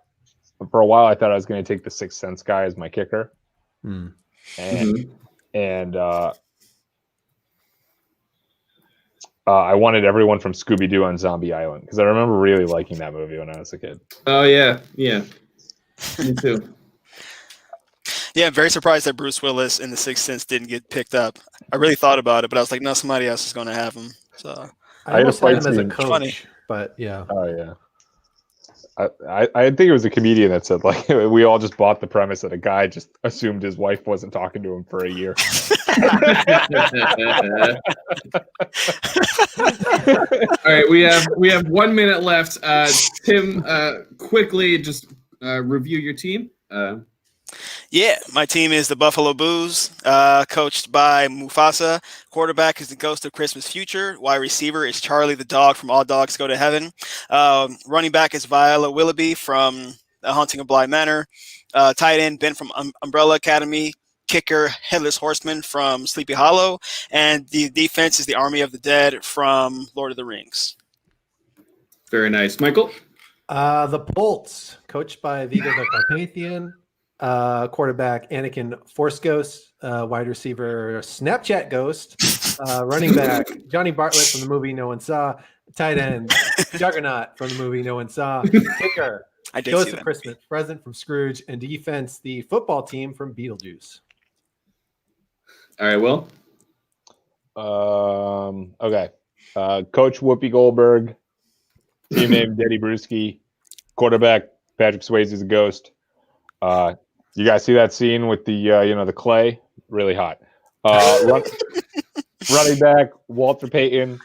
a while I thought I was going to take the Sixth Sense guy as my kicker, Hmm. and I wanted everyone from Scooby Doo on Zombie Island because I remember really liking that movie when I was a kid. Oh yeah. Me too. Yeah, I'm very surprised that Bruce Willis in The Sixth Sense didn't get picked up. I really thought about it, but I was like, no, somebody else is going to have him. So I almost had him as a scene. coach, Funny. but yeah. Oh yeah. I think it was a comedian that said like we all just bought the premise that a guy just assumed his wife wasn't talking to him for a year. All right, we have 1 minute left. Tim, quickly just review your team. yeah, my team is the Buffalo Booze, coached by Mufasa. Quarterback is the Ghost of Christmas Future. Wide receiver is Charlie the dog from All Dogs Go to Heaven. Running back is Viola Willoughby from The Haunting of Bly Manor. Tight end Ben from Umbrella Academy. Kicker Headless Horseman from Sleepy Hollow. And the defense is the Army of the Dead from Lord of the Rings. Very nice. Michael? The Bolts, coached by Vigo the Carpathian, quarterback Anakin Force Ghost, wide receiver Snapchat Ghost, running back Johnny Bartlett from the movie No One Saw, tight end Juggernaut from the movie No One Saw, kicker I did Ghost see of that. Christmas Present from Scrooge, and defense the football team from Beetlejuice. All right, Will? Okay. Coach Whoopi Goldberg, team name Eddie Bruschi, quarterback Patrick Swayze is a ghost. You guys see that scene with the the clay? Really hot. Running back Walter Payton,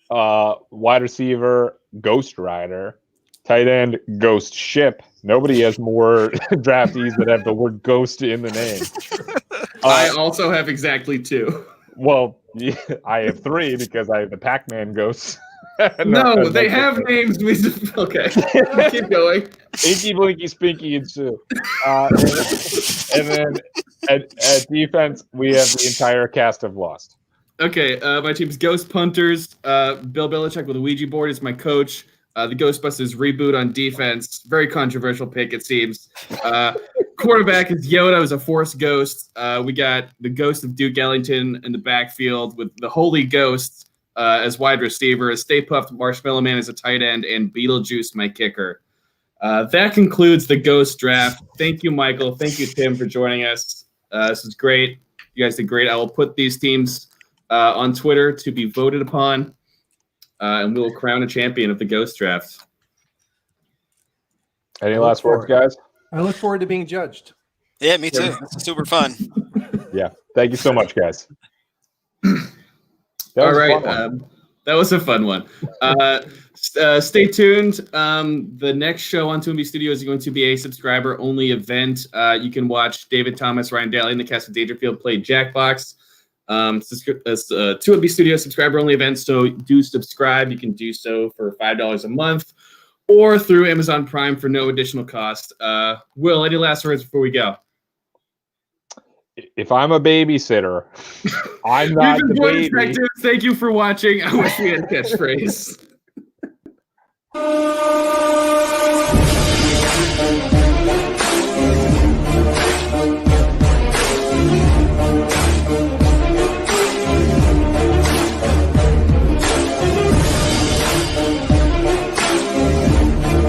wide receiver Ghost Rider, tight end Ghost Ship. Nobody has more draftees that have the word ghost in the name. I also have exactly 2. Well, yeah, I have 3 because I have the Pac-Man ghosts. No, they have names. Okay, keep going. Inky, Blinky, Spinky, and Sue. And then at defense, we have the entire cast of Lost. Okay, my team's Ghost Punters. Bill Belichick with a Ouija board is my coach. The Ghostbusters reboot on defense. Very controversial pick, it seems. Quarterback is Yoda as a Force Ghost. We got the Ghost of Duke Ellington in the backfield with the Holy Ghost as wide receiver, Stay Puft Marshmallow Man as a tight end, and Beetlejuice, my kicker. That concludes the Ghost Draft. Thank you, Michael. Thank you, Tim, for joining us. This is great. You guys did great. I will put these teams on Twitter to be voted upon, and we will crown a champion of the Ghost Draft. Any last words, guys? I look forward to being judged. Yeah, me too. It's super fun. Yeah. Thank you so much, guys. All right. That was a fun one. Stay tuned. The next show on Toonby Studios is going to be a subscriber-only event. You can watch David Thomas, Ryan Daly, and the cast of Dangerfield play Jackbox. Toonby Studios subscriber-only event, so do subscribe. You can do so for $5 a month or through Amazon Prime for no additional cost. Will, any last words before we go? If I'm a babysitter, I'm not the baby. Detectives. Thank you for watching. I wish we had a catchphrase.